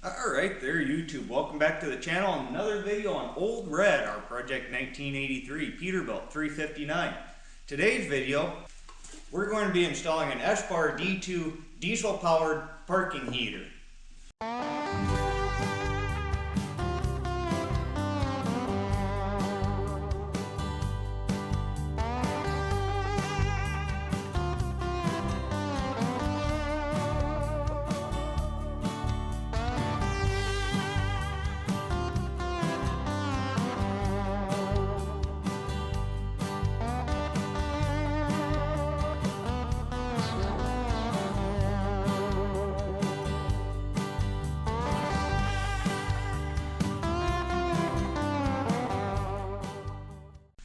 Alright there YouTube, welcome back to the channel and another video on Old Red, our Project 1983 Peterbilt 359. Today's video, we're going to be installing an eberspacher D2 diesel powered parking heater.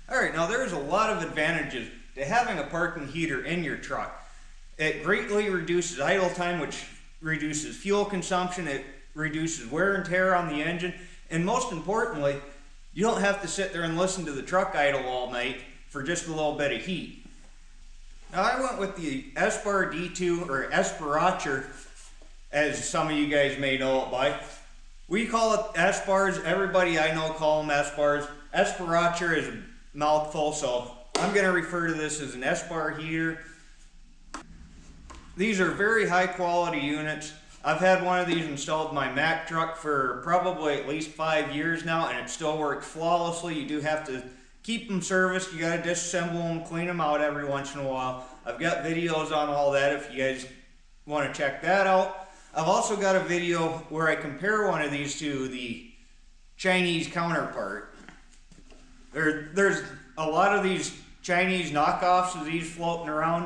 Alright, now there's a lot of advantages to having a parking heater in your truck. It greatly reduces idle time, which reduces fuel consumption, it reduces wear and tear on the engine, and most importantly, you don't have to sit there and listen to the truck idle all night for just a little bit of heat. Now I went with the eberspacher D2, or eberspacher, as some of you guys may know it by. We call it ebersparers, everybody I know call them ebersparers. Eberspacher is a mouthful, so I'm going to refer to this as an eberspacher heater. These are very high quality units. I've had one of these installed in my Mack truck for probably at least 5 years now, and it still works flawlessly. You do have to keep them serviced. You got to disassemble them, clean them out every once in a while. I've got videos on all that if you guys want to check that out. I've also got a video where I compare one of these to the Chinese counterpart. There's a lot of these Chinese knockoffs of these floating around.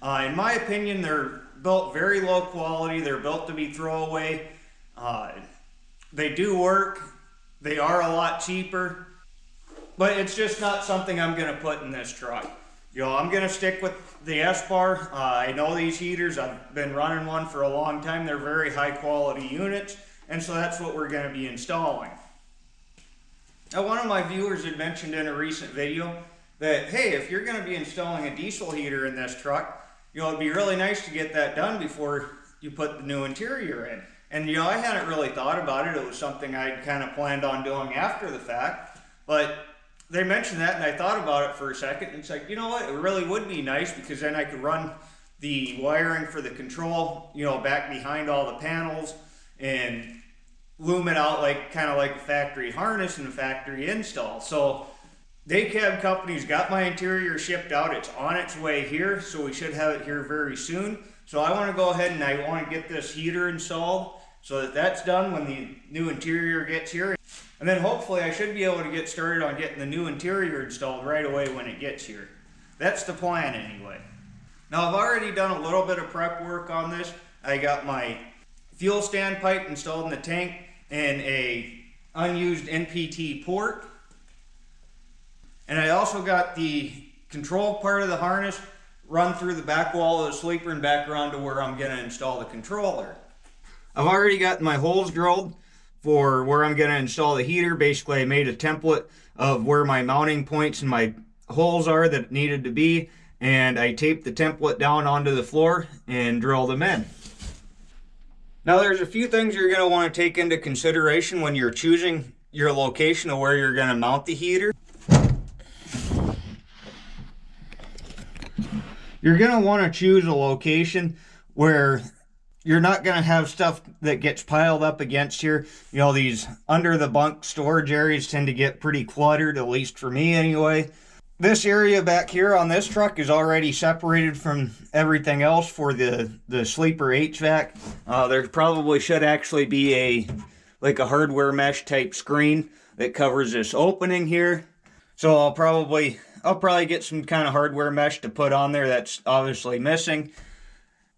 In my opinion, they're built very low quality. They're built to be throwaway. They do work. They are a lot cheaper. But it's just not something I'm going to put in this truck. I'm going to stick with the eberspacher. I know these heaters. I've been running one for a long time. They're very high quality units. And so that's what we're going to be installing. Now, one of my viewers had mentioned in a recent video that, hey, if you're going to be installing a diesel heater in this truck, it'd be really nice to get that done before you put the new interior in. And, I hadn't really thought about it. It was something I'd kind of planned on doing after the fact. But they mentioned that, and I thought about it for a second. And it's like, you know what? It really would be nice, because then I could run the wiring for the control, back behind all the panels and loom it out kind of like a factory harness and a factory install. So day cab company's got my interior shipped out. It's on its way here, so we should have it here very soon. So I want to go ahead and I want to get this heater installed so that that's done when the new interior gets here. And then hopefully I should be able to get started on getting the new interior installed right away when it gets here. That's the plan anyway. Now I've already done a little bit of prep work on this. I got my fuel standpipe installed in the tank and a unused NPT port. And I also got the control part of the harness run through the back wall of the sleeper and back around to where I'm going to install the controller. I've already got my holes drilled for where I'm going to install the heater. Basically, I made a template of where my mounting points and my holes are that needed to be, and I taped the template down onto the floor and drilled them in. Now there's a few things you're going to want to take into consideration when you're choosing your location of where you're going to mount the heater. You're going to want to choose a location where you're not going to have stuff that gets piled up against here. These under the bunk storage areas tend to get pretty cluttered, at least for me anyway. This area back here on this truck is already separated from everything else for the sleeper HVAC. There probably should actually be a hardware mesh type screen that covers this opening here. So I'll probably get some kind of hardware mesh to put on there that's obviously missing.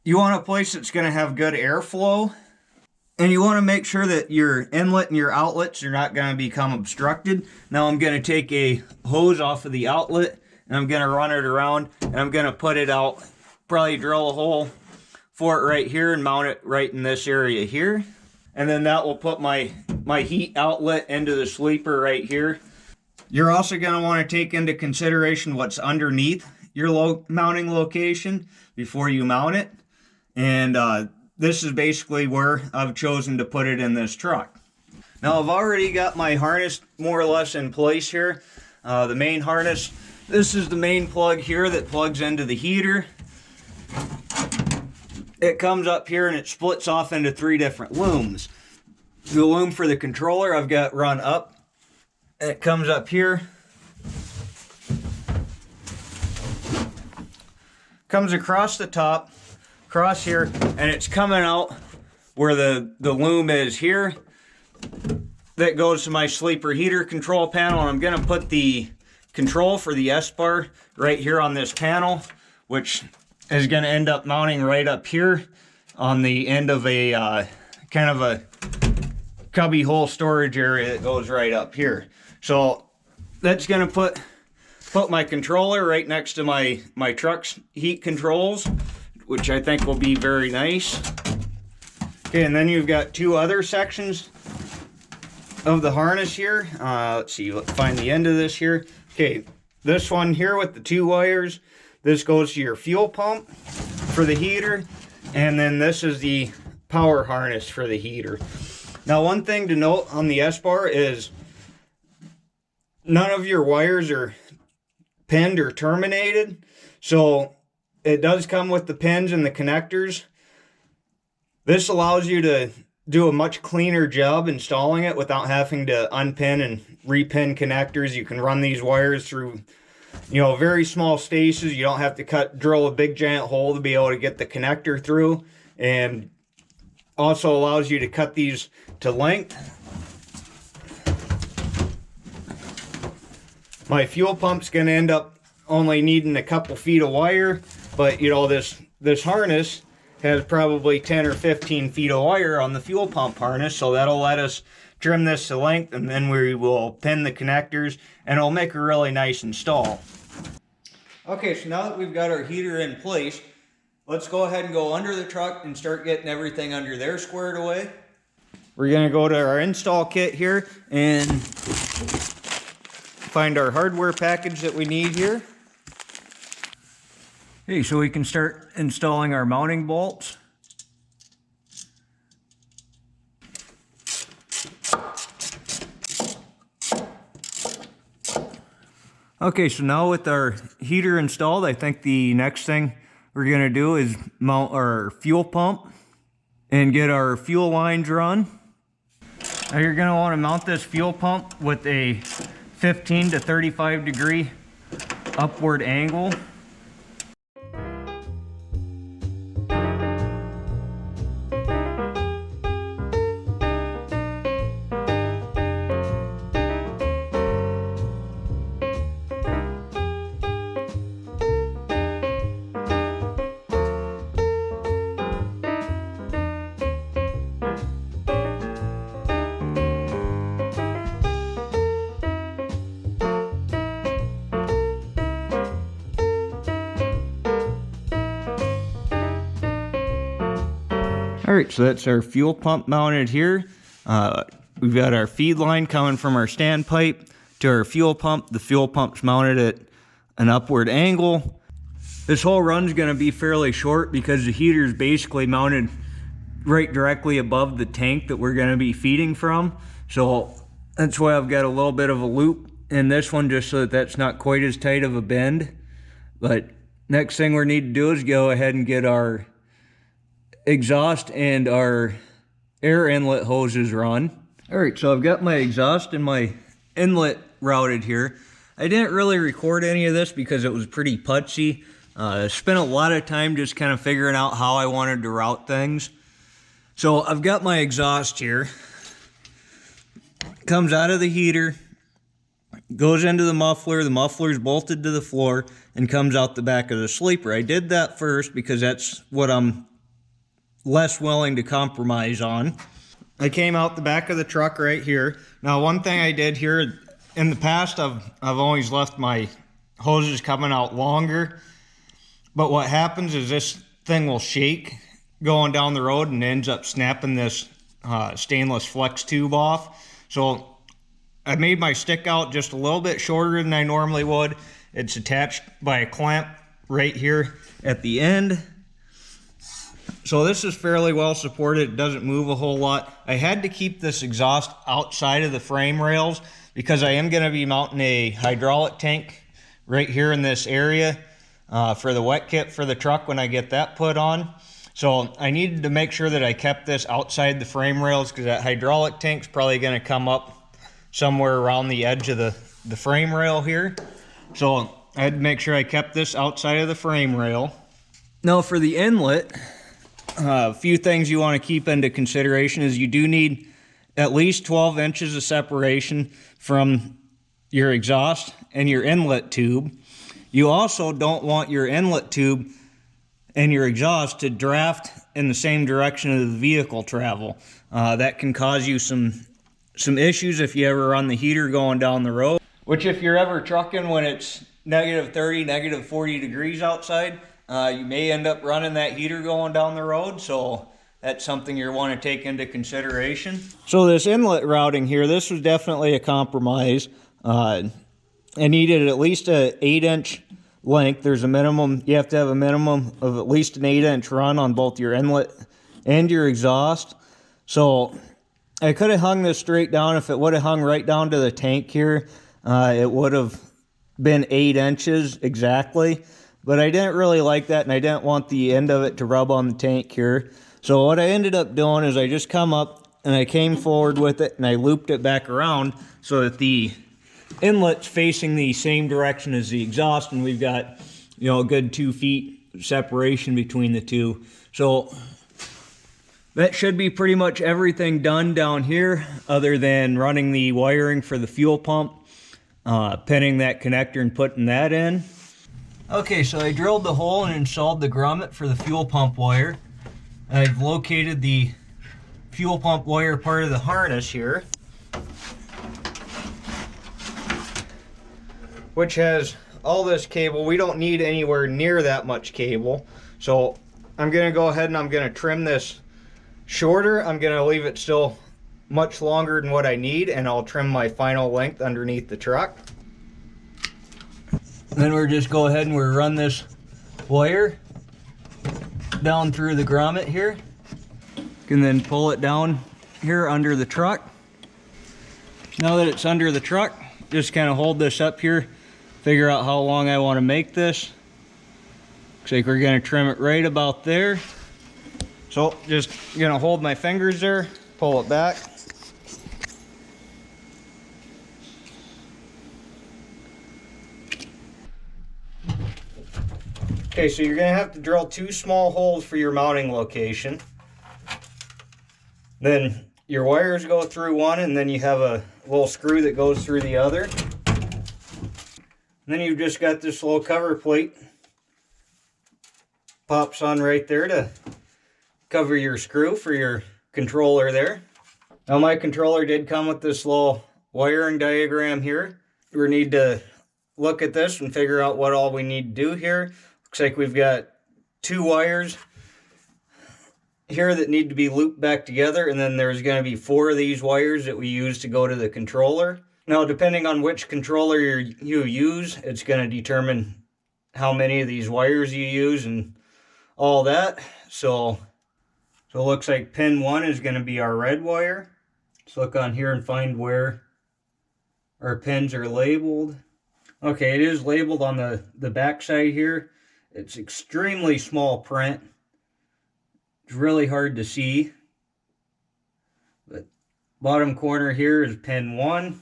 You want a place that's going to have good airflow, and you want to make sure that your inlet and your outlets are not going to become obstructed. Now I'm going to take a hose off of the outlet, and I'm going to run it around, and I'm going to put it out, probably drill a hole for it right here and mount it right in this area here. And then that will put my heat outlet into the sleeper right here. You're also going to want to take into consideration what's underneath your mounting location before you mount it. And this is basically where I've chosen to put it in this truck. Now I've already got my harness more or less in place here. The main harness, this is the main plug here that plugs into the heater. It comes up here and it splits off into 3 different looms. The loom for the controller I've got run up. It comes up here. Comes across the top, across here, and it's coming out where the loom is here. That goes to my sleeper heater control panel, and I'm going to put the control for the S-bar right here on this panel, which is going to end up mounting right up here on the end of a kind of a cubby hole storage area that goes right up here. So that's going to put my controller right next to my truck's heat controls, which I think will be very nice. Okay, and then you've got 2 other sections of the harness here. Let's see, let's find the end of this here. Okay, this one here with the 2 wires, this goes to your fuel pump for the heater, and then this is the power harness for the heater. Now, one thing to note on the S-bar is none of your wires are pinned or terminated, so it does come with the pins and the connectors. This allows you to do a much cleaner job installing it without having to unpin and repin connectors. You can run these wires through, you know, very small spaces. You don't have to drill a big giant hole to be able to get the connector through, and also allows you to cut these to length. My fuel pump's going to end up only needing a couple feet of wire, but you know, this harness has probably 10 or 15 feet of wire on the fuel pump harness, so that'll let us trim this to length, and then we will pin the connectors, and it'll make a really nice install. Okay, so now that we've got our heater in place, let's go ahead and go under the truck and start getting everything under there squared away. We're going to go to our install kit here and find our hardware package that we need here. Okay, so we can start installing our mounting bolts. Okay, so now with our heater installed, I think the next thing we're going to do is mount our fuel pump and get our fuel lines run. Now you're going to want to mount this fuel pump with a 15 to 35 degree upward angle. Alright, so that's our fuel pump mounted here. We've got our feed line coming from our standpipe to our fuel pump. The fuel pump's mounted at an upward angle. This whole run's going to be fairly short because the heater is basically mounted right directly above the tank that we're going to be feeding from. So that's why I've got a little bit of a loop in this one, just so that that's not quite as tight of a bend. But next thing we need to do is go ahead and get our exhaust and our air inlet hoses run. Alright, so I've got my exhaust and my inlet routed here. I didn't really record any of this because it was pretty putsy. Spent a lot of time just kind of figuring out how I wanted to route things. So I've got my exhaust here. Comes out of the heater, goes into the muffler's bolted to the floor, and comes out the back of the sleeper. I did that first because that's what I'm less willing to compromise on. I came out the back of the truck right here. Now, one thing I did here, in the past, I've always left my hoses coming out longer, but what happens is this thing will shake going down the road and ends up snapping this stainless flex tube off. So I made my stick out just a little bit shorter than I normally would. It's attached by a clamp right here at the end. So this is fairly well supported. It doesn't move a whole lot. I had to keep this exhaust outside of the frame rails because I am going to be mounting a hydraulic tank right here in this area for the wet kit for the truck when I get that put on. So I needed to make sure that I kept this outside the frame rails because that hydraulic tank's probably going to come up somewhere around the edge of the frame rail here. So I had to make sure I kept this outside of the frame rail. Now for the inlet, a few things you want to keep into consideration is you do need at least 12 inches of separation from your exhaust and your inlet tube. You also don't want your inlet tube and your exhaust to draft in the same direction as the vehicle travel. That can cause you some issues if you ever run the heater going down the road. Which if you're ever trucking when it's -30, -40 degrees outside, you may end up running that heater going down the road, so that's something you want to take into consideration. So this inlet routing here, this was definitely a compromise. I needed at least an 8-inch length. There's a minimum, you have to have a minimum of at least an 8-inch run on both your inlet and your exhaust. So I could have hung this straight down. If it would have hung right down to the tank here, it would have been 8 inches exactly. But I didn't really like that, and I didn't want the end of it to rub on the tank here. So what I ended up doing is I just come up and I came forward with it and I looped it back around so that the inlet's facing the same direction as the exhaust, and we've got, you know, a good 2 feet separation between the two. So that should be pretty much everything done down here other than running the wiring for the fuel pump, pinning that connector and putting that in. Okay, so I drilled the hole and installed the grommet for the fuel pump wire. I've located the fuel pump wire part of the harness here, which has all this cable. We don't need anywhere near that much cable. So I'm gonna go ahead and I'm gonna trim this shorter. I'm gonna leave it still much longer than what I need, and I'll trim my final length underneath the truck. Then we're just go ahead and we'll run this wire down through the grommet here. And then pull it down here under the truck. Now that it's under the truck, just kind of hold this up here, figure out how long I want to make this. Looks like we're going to trim it right about there. So just going to hold my fingers there, pull it back. Okay, so you're going to have to drill 2 small holes for your mounting location. Then your wires go through one, and then you have a little screw that goes through the other. And then you've just got this little cover plate. Pops on right there to cover your screw for your controller there. Now my controller did come with this little wiring diagram here. We need to look at this and figure out what all we need to do here. Looks like we've got 2 wires here that need to be looped back together, and then there's going to be 4 of these wires that we use to go to the controller. Now, depending on which controller you use, it's going to determine how many of these wires you use and all that. So it looks like pin 1 is going to be our red wire. Let's look on here and find where our pins are labeled. Okay, it is labeled on the back side here. It's extremely small print. It's really hard to see. But bottom corner here is pin 1.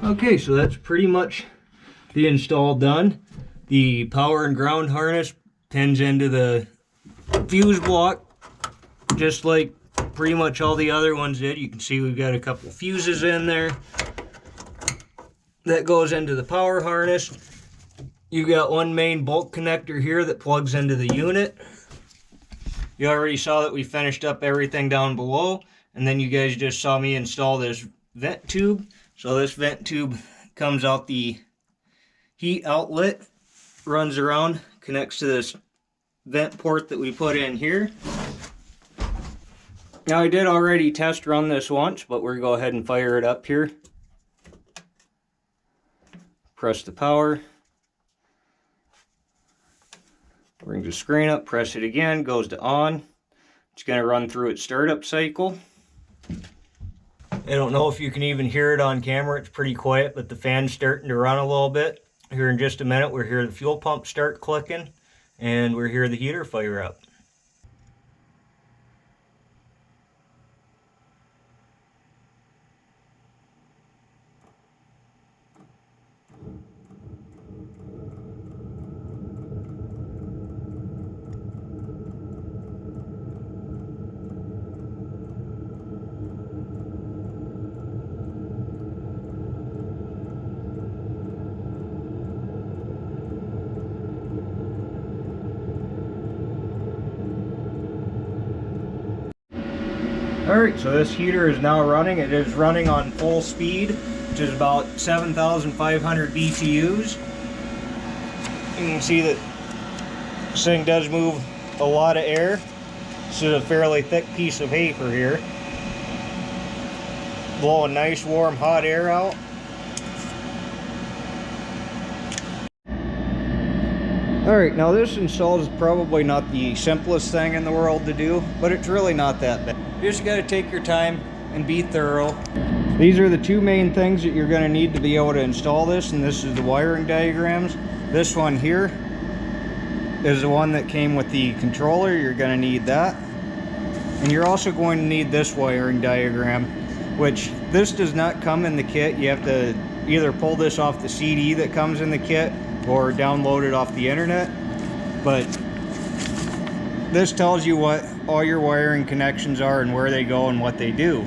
Okay, so that's pretty much the install done. The power and ground harness pins into the fuse block, just like pretty much all the other ones did. You can see we've got a couple fuses in there. That goes into the power harness. You've got one main bulk connector here that plugs into the unit. You already saw that we finished up everything down below, and then you guys just saw me install this vent tube. So this vent tube comes out the heat outlet, runs around, connects to this vent port that we put in here. Now I did already test run this once, but we're going to go ahead and fire it up here. Press the power. Brings the screen up, press it again, goes to on. It's going to run through its startup cycle. I don't know if you can even hear it on camera. It's pretty quiet, but the fan's starting to run a little bit. Here in just a minute, we'll hear the fuel pump start clicking, and we'll hear the heater fire up. Alright, so this heater is now running. It is running on full speed, which is about 7,500 BTUs. You can see that this thing does move a lot of air. This is a fairly thick piece of paper here. Blowing nice, warm, hot air out. Alright, now this install is probably not the simplest thing in the world to do, but it's really not that bad. You just got to take your time and be thorough. These are the two main things that you're going to need to be able to install this, and this is the wiring diagrams. This one here is the one that came with the controller. You're going to need that. And you're also going to need this wiring diagram, which this does not come in the kit. You have to either pull this off the CD that comes in the kit or download it off the internet. But this tells you what all your wiring connections are and where they go and what they do.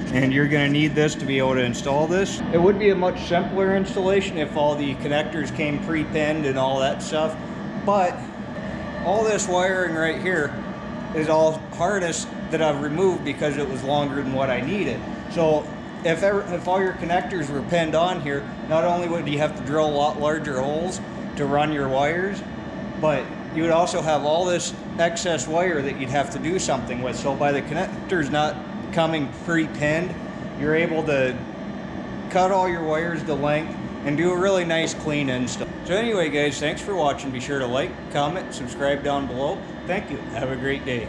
And you're going to need this to be able to install this. It would be a much simpler installation if all the connectors came pre-pinned and all that stuff. But all this wiring right here is all harness that I've removed because it was longer than what I needed. So if all your connectors were pinned on here, not only would you have to drill a lot larger holes to run your wires, but you would also have all this excess wire that you'd have to do something with. So by the connectors not coming pre-pinned, you're able to cut all your wires to length and do a really nice clean install. So anyway guys, thanks for watching. Be sure to like, comment, subscribe down below. Thank you. Have a great day.